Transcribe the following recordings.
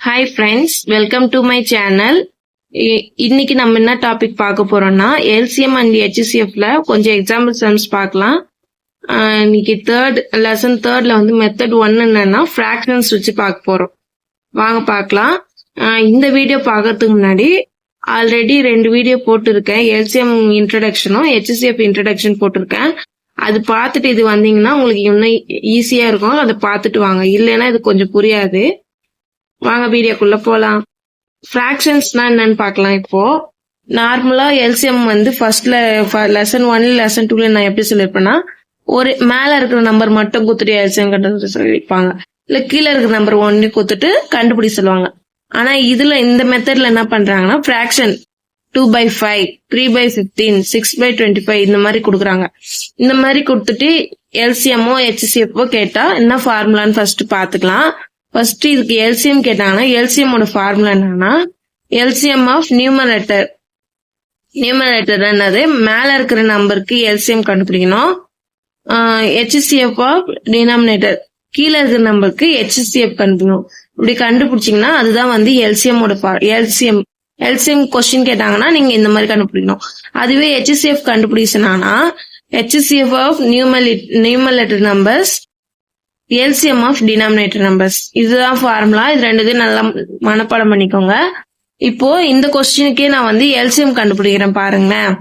Hi friends, welcome to my channel. இன்னைக்கு நம்ம என்ன டாபிக் பார்க்க போறோம்னா எல்சிஎம் அண்ட் ஹெச்சிஎஃப்ல கொஞ்சம் எக்ஸாம்பிள் சம்ஸ் பார்க்கலாம். இன்னைக்கு தேர்ட்ல வந்து மெத்தட் 1 என்னன்னா ஃபிராக்ஷன்ஸ் வச்சு பார்க்க போறோம். வாங்க பார்க்கலாம். இந்த வீடியோ பார்க்கறதுக்கு முன்னாடி ஆல்ரெடி 2 வீடியோ போட்டிருக்கேன். எல்சிஎம் இன்ட்ரடக்ஷனும் ஹெச்சிஎஃப் இன்ட்ரடக்ஷன் போட்டிருக்கேன். அது பார்த்துட்டு இது வந்தீங்கன்னா உங்களுக்கு இன்னும் ஈஸியா இருக்கும். அதை பார்த்துட்டு வாங்க, இல்லைன்னா இது கொஞ்சம் புரியாது. வாங்க வீடியோக்குள்ள போலாம். ஃபிராக்ஷன்ஸ்னா என்னன்னு பார்க்கலாம். இப்போ நார்மலா எல்சிஎம் வந்து ஃபர்ஸ்ட்ல லெசன் 1 லெசன் 2ல நான் எப்படி சொல்லிருப்பேன்னா, ஒரு மேல இருக்கிற நம்பர் மட்டும் குத்துட்டு எல்சிஎம் கண்டுபிடி சொல்லிருப்பாங்க, இல்ல கீழே இருக்கிற நம்பர் 1 குத்துட்டு கண்டுபிடி சொல்லுவாங்க. ஆனா இதுல இந்த மெத்தட்ல என்ன பண்றாங்கன்னா ஃபிராக்ஷன் 2/5, 3/15, 6/25 இந்த மாதிரி கொடுக்குறாங்க. இந்த மாதிரி கொடுத்துட்டு எல்சிஎம்மோ ஹெச்சிஎஃப்போ கேட்டா என்ன ஃபார்முலான்னு ஃபர்ஸ்ட் பாத்துக்கலாம். ஃபர்ஸ்ட் இதுக்கு எல்சிஎம் கேட்டாங்கன்னா எல்சிஎம்மோட ஃபார்முலா என்னன்னா எல்சிஎம் ஆஃப் நியூமரேட்டர் என்னது, மேல இருக்கிற நம்பருக்கு எல்சிஎம் கண்டுபிடிக்கணும். ஹெச்சிஎஃப் ஆஃப் டினாமினேட்டர், கீழே இருக்கிற நம்பருக்கு ஹெச்சிஎஃப் கண்டுபிடிக்கணும். இப்படி கண்டுபிடிச்சிங்கன்னா அதுதான் வந்து எல்சிஎம்மோட எல்சிஎம் கொஸ்டின் கேட்டாங்கன்னா நீங்க இந்த மாதிரி கண்டுபிடிக்கணும். அதுவே ஹெச்சிஎஃப் கண்டுபிடிச்சனானா HCF of numerator numbers, LCM ஆஃப் டினாமினேட்டர் நம்பர்ஸ், இதுதான் ஃபார்முலா. இது ரெண்டுத்தையும் நல்லா மனப்பாடம் பண்ணிக்கோங்க. இப்போ இந்த கொஸ்டினுக்கே நான் வந்து எல்சிஎம் கண்டுபிடிக்கிறேன் பாருங்களேன்.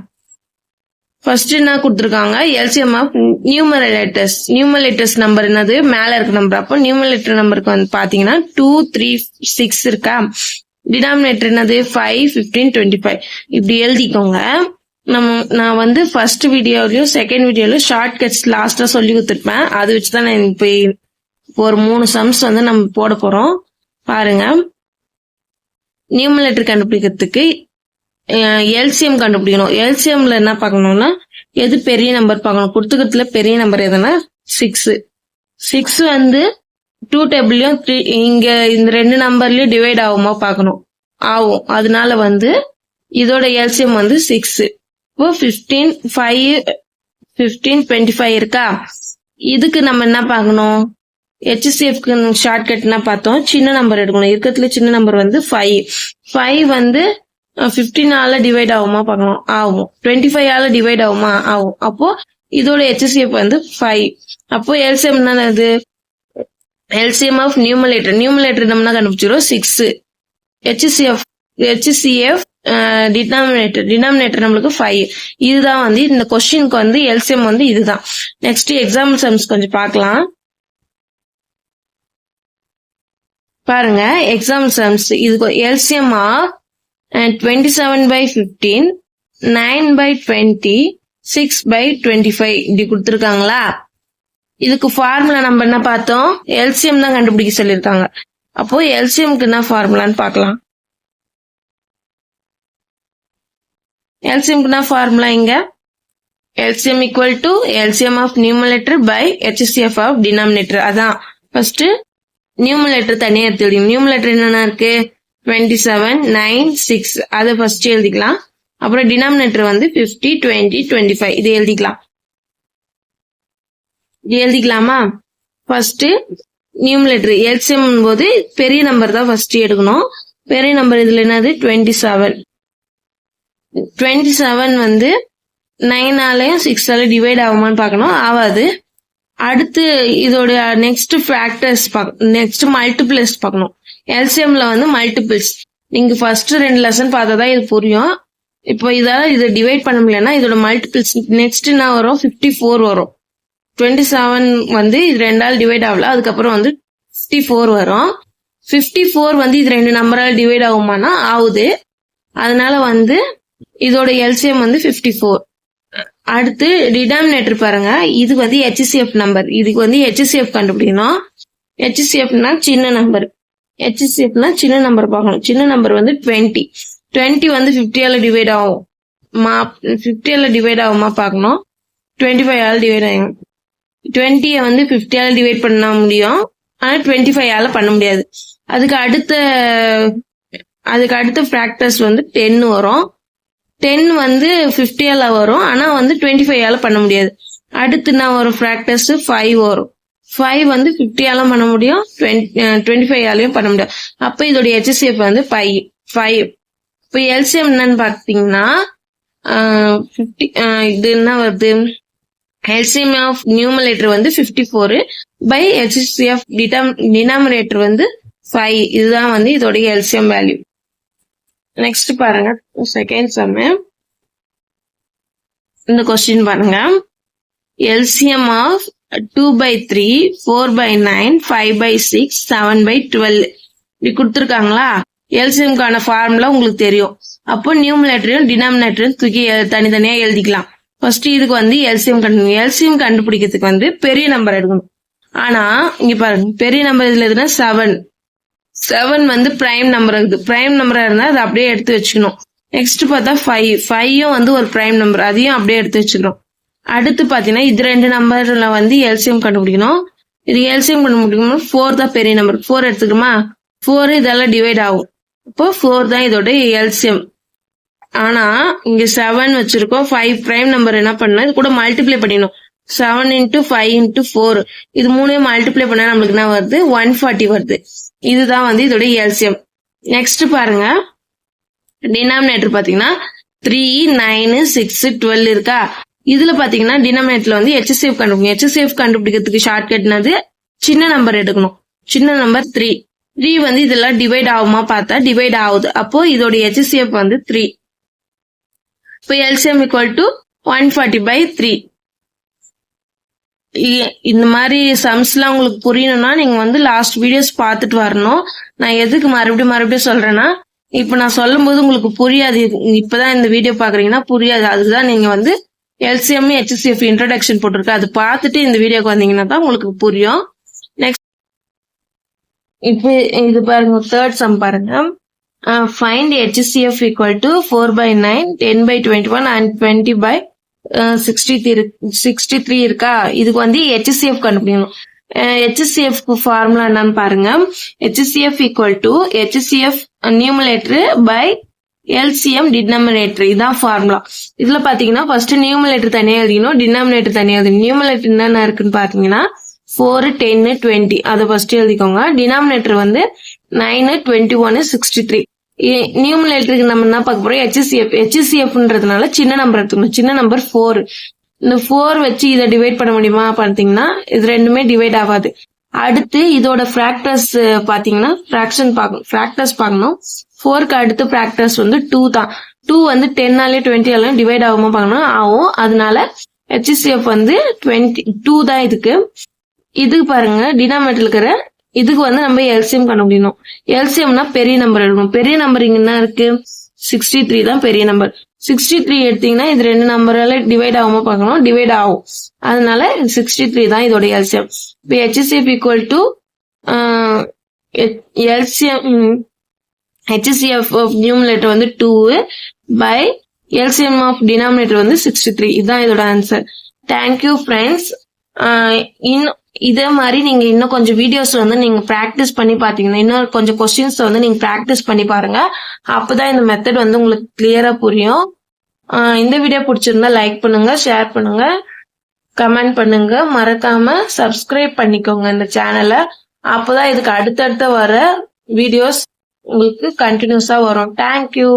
ஃபர்ஸ்ட் என்ன கொடுத்துருக்காங்க, எல்சிஎம் ஆஃப் நியூமரேட்டர்ஸ் நம்பர் என்னது, மேல இருக்க நம்பர். அப்போ நியூமரேட்டர் நம்பருக்கு வந்து பாத்தீங்கன்னா 2, 3, 6 இருக்கா. டினாமினேட்டர் என்னது 5, 15, 25. இப்படி எழுதிக்கோங்க. நான் வந்து ஃபர்ஸ்ட் வீடியோலயும் செகண்ட் வீடியோலயும் ஷார்ட் கட்ஸ் லாஸ்டா சொல்லி கொடுத்துருப்பேன். அது வச்சுதான் நான் இப்ப ஒரு 3 சம்ஸ் வந்து நம்ம போட போறோம். பாருங்க, நியூமரேட்டர் கண்டுபிடிக்கிறதுக்கு எல்சிஎம் கண்டுபிடிக்கணும். எல்சிஎம்ல என்ன பார்க்கணும்னா எது பெரிய நம்பர் பார்க்கணும். கொடுத்துக்கிறதுல பெரிய நம்பர் எதுனா 6 வந்து 2 டேபிள்லயும் இங்க இந்த 2 நம்பர்லயும் டிவைட் ஆகுமா பார்க்கணும். ஆகும். அதனால வந்து இதோட எல்சிஎம் வந்து 6. இப்போ 15, 25 இருக்கா. இதுக்கு நம்ம என்ன பார்க்கணும், ஹெச்சிஎஃப்க்கு ஷார்ட் கட்னா பார்த்தோம், சின்ன நம்பர் எடுக்கணும். இருக்கிறதுல சின்ன நம்பர் வந்து 5 வந்து 15ஆல டிவைட் ஆகுமா பார்க்கணும். ஆகும். 25ஆல டிவைட் ஆகுமா, ஆகும். அப்போ இதோட ஹெச்சிஎஃப் வந்து 5. அப்போ எல்சிஎம் என்னது, எல்சிஎம் ஆஃப் நியூமரேட்டர் நம்ம கண்டுபிடிச்சிடும் 6. ஹெச்சிஎஃப் டினாமினேட்டர் நம்மளுக்கு 5. இதுதான் வந்து இந்த கொஸ்டினுக்கு வந்து எல்சிஎம் வந்து இதுதான். நெக்ஸ்ட் எக்ஸாம்பிள் சம்ஸ் கொஞ்சம் பார்க்கலாம். பாருங்க, எக்ஸாம்பிள் சம்ஸ். இதுக்கு எல்சிஎம் ஆஃப் 27/15, 9/20, 6/25 இப்படி கொடுத்துருக்காங்களா. இதுக்கு ஃபார்முலா நம்ம என்ன பார்த்தோம், எல்சிஎம் தான் கண்டுபிடிக்க சொல்லியிருக்காங்க. அப்போ எல்சிஎம்க்கு என்ன ஃபார்முலான்னு பார்க்கலாம். எல்சிஎம்க்கு என்ன ஃபார்முலா, இங்க LCM equal to LCM of numerator by HCF of denominator. அதான் ஃபர்ஸ்ட் நியூமரேட்டர் தனியா எடுத்து நியூமரேட்டர் என்னென்ன இருக்கு, 27, 9, 6 அதை ஃபர்ஸ்ட் எழுதிக்கலாம். அப்புறம் டினாமினேட்டர் வந்து 50, 20, 25 இது எழுதிக்கலாமா. ஃபர்ஸ்ட் நியூமரேட்டர் எல்சிஎம் போது பெரிய நம்பர் தான் ஃபர்ஸ்ட் எடுக்கணும். பெரிய நம்பர் இதுல என்னது 27 வந்து 9ஆலையும் 6ஆல டிவைட் ஆகுமான்னு பார்க்கணும். ஆகாது. அடுத்து இதோட நெக்ஸ்ட் மல்டிபிள்ஸ் பார்க்கணும். எல்சிஎம்ல வந்து மல்டிபிள்ஸ் நீங்க ஃபர்ஸ்ட் 2 லெசன் பார்த்தாதான் இது புரியும். இப்போ இதை டிவைட் பண்ண முடியலன்னா இதோட மல்டிபிள்ஸ் நெக்ஸ்ட் என்ன வரும், 54 வரும். 27 வந்து இது 2ஆல டிவைட் ஆகல, அதுக்கப்புறம் வந்து 54 வரும். 54 வந்து இது 2 நம்பரால் டிவைட் ஆகுமானா ஆகுது. அதனால வந்து இதோட எல்சிஎம் வந்து 54. அடுத்து டினாமினேட்டர் பாருங்க, இது வந்து ஹெச்சிஎஃப் நம்பர். இதுக்கு வந்து ஹெச்சிஎஃப் கண்டுபிடிக்கணும். ஹெச்சிஎஃப்னா சின்ன நம்பர். ஹெச்சிஎஃப்னா சின்ன நம்பர் பார்க்கணும். சின்ன நம்பர் வந்து 20 வந்து 50ஆல டிவைட் ஆகும். 50ஆல டிவைட் ஆகுமா பார்க்கணும். 25ஆல டிவைட் ஆகும். 20 வந்து 50ஆல டிவைட் பண்ண முடியும், ஆனா 25ஆல பண்ண முடியாது. அதுக்கு அடுத்த ஃபேக்டர்ஸ் வந்து 10 வரும். 10 வந்து 50ஆல வரும், ஆனா வந்து 25ஆல பண்ண முடியாது. அடுத்து நான் வரும் ஃபேக்டர்ஸ் 5 வரும். 5 வந்து 50 ஆலும் பண்ண முடியும், 25 ஆலையும் பண்ண முடியும். அப்ப இதோட HCF வந்து 5. இப்ப LCM என்னன்னு பாத்தீங்கன்னா 50 இது என்ன வருது, LCM ஆஃப் நியூமரேட்டர் வந்து 54 by HCF டினாமினேட்டர் வந்து 5. இதுதான் வந்து இதோட LCM வேல்யூ. நெக்ஸ்ட் பாருங்க செகண்ட் சம். இந்த கொஸ்டின் பாருங்க, LCM ஆஃப் 2/3, 4/9, 5/6, 7/12 இப்படி கொடுத்துருக்காங்களா. LCMக்கான ஃபார்முலா உங்களுக்கு தெரியும். அப்போ நியூமரேட்டரையும் டினாமினேட்டரையும் தூக்கி தனித்தனியா எழுதிக்கலாம். ஃபர்ஸ்ட் இதுக்கு வந்து LCM கண்டுபிடிக்கிறதுக்கு வந்து பெரிய நம்பர் எடுக்கணும். ஆனா இங்க பாருங்க, பெரிய நம்பர் இதுல எதுனா 7 வந்து பிரைம் நம்பர் இருக்குது. பிரைம் நம்பரா இருந்தா அதை அப்படியே எடுத்து வச்சுக்கணும். நெக்ஸ்ட் பார்த்தா 5 வந்து ஒரு பிரைம் நம்பர், அதையும் அப்படியே எடுத்து வச்சுக்கணும். அடுத்து பாத்தீங்கன்னா இது 2 நம்பர்ல வந்து LCM கண்டுபிடிக்கணும். இது LCM கண்டுபிடிக்கணும். 4 தான் பெரிய நம்பர், 4 எடுத்துக்கணுமா. 4 இதெல்லாம் டிவைட் ஆகும், அப்போ 4 தான் இதோட LCM. ஆனா இங்க 7 வச்சிருக்கோம், 5 பிரைம் நம்பர் என்ன பண்ணணும், இது கூட மல்டிப்ளை பண்ணிடணும். 7 into 5 into 4 இது மூணையும் மல்டிப்ளை பண்ணா நம்மளுக்கு என்ன வருது, 140 வருது. இதுதான் வந்து இதோட LCM. நெக்ஸ்ட் பாருங்க, டினாமினேட்டர் பாத்தீங்கன்னா 3, 9, 6, 12 இருக்கா. இதுல பாத்தீங்கன்னா டினாமினேட்டர்ல வந்து HCF கண்டுபிடிக்கணும். HCF கண்டுபிடிக்கிறதுக்கு ஷார்ட்கட் என்னது, சின்ன நம்பர் எடுக்கணும். சின்ன நம்பர் 3 வந்து இதெல்லாம் டிவைட் ஆகுமா பார்த்தா டிவைட் ஆகுது. அப்போ இதோட HCF வந்து 3. இப்போ LCM equal to 140/3. இந்த மாதிரி சம்ஸ் எல்லாம் உங்களுக்கு புரியணும்னா நீங்க வந்து லாஸ்ட் வீடியோஸ் பார்த்துட்டு வரணும். நான் எதுக்கு மறுபடியும் சொல்றேன்னா, இப்ப நான் சொல்லும் போது உங்களுக்கு புரியாது. இப்பதான் இந்த வீடியோ பாக்குறீங்கன்னா புரியாது. அதுக்குதான் நீங்க வந்து LCM HCF இன்ட்ரோடக்ஷன் போட்டிருக்க, அது பார்த்துட்டு இந்த வீடியோக்கு வந்தீங்கன்னா தான் உங்களுக்கு புரியும். நெக்ஸ்ட் இப்ப இது பாருங்க, தேர்ட் சம் பாருங்க. Find HCF equal to 4/9, 10/21 and 20/63 இருக்கா. இதுக்கு வந்து HCF கண்டுபிடிக்கணும். HCF ஃபார்முலா என்னன்னு பாருங்க. HCF equal to HCF numerator by LCM denominator, இதான் ஃபார்முலா. இதுல பாத்தீங்கன்னா ஃபர்ஸ்ட் நியூமரேட்டர் தனியா எழுதிக்கணும், டினாமினேட்டர் தனியா எழுதிக்கணும். நியூமரேட்டர் என்னென்ன இருக்குன்னு பாத்தீங்கன்னா 4, 10, 20 அதை ஃபர்ஸ்ட் எழுதிக்கோங்க. டினாமினேட்டர் வந்து 9, 21, 63. நியூமரேட்டருக்கு நம்ம என்ன பார்க்க போறோம், HCFன்றதுனால சின்ன நம்பர் எடுத்துக்கணும். சின்ன நம்பர் 4. இந்த 4 வச்சு இதை டிவைட் பண்ண முடியுமா பாத்தீங்கன்னா இது ரெண்டுமே டிவைட் ஆகாது. அடுத்து இதோட ஃபிராக்டர்ஸ் பாத்தீங்கன்னா ஃபிராக்டர்ஸ் பார்க்கணும். 4க்கு அடுத்து ஃபிராக்டர்ஸ் வந்து 2 தான். 2 வந்து 10 ஆலையும் 20 ஆலையும் டிவைட் ஆகுமா பார்க்கணும், ஆகும். அதனால HCF வந்து 2 தான் இதுக்கு. இதுக்கு பாருங்க, டினாமினேட்டர் இருக்கிற இதுக்கு வந்து நம்ம LCM கண்டுபிடிக்கணும். LCMனா பெரிய நம்பர் எடுக்கணும். பெரிய நம்பர் இங்க என்ன இருக்கு, 63 தான் பெரிய நம்பர். 63 எடுத்தீங்கன்னா இது 2 நம்பரால டிவைட் ஆகாம பார்க்கணும், டிவைட் ஆகும். அதனால 63 தான் இதோட LCM. இப்போ HCF equal to HCF of numerator வந்து 2 by LCM of denominator வந்து 63. இதுதான் இதோட ஆன்சர். Thank you friends. இதே மாதிரி நீங்க இன்னும் கொஞ்சம் வீடியோஸ் வந்து நீங்க பிராக்டிஸ் பண்ணி பாத்தீங்கன்னா, இன்னும் கொஞ்சம் கொஸ்டின்ஸ் வந்து நீங்க பிராக்டிஸ் பண்ணி பாருங்க. அப்பதான் இந்த மெத்தட் வந்து உங்களுக்கு கிளியரா புரியும். இந்த வீடியோ பிடிச்சிருந்தா லைக் பண்ணுங்க, ஷேர் பண்ணுங்க, கமெண்ட் பண்ணுங்க. மறக்காம சப்ஸ்கிரைப் பண்ணிக்கோங்க இந்த சேனலை. அப்பதான் இதுக்கு அடுத்தடுத்த வர வீடியோஸ் உங்களுக்கு கண்டினியூஸா வரும். தேங்க்யூ.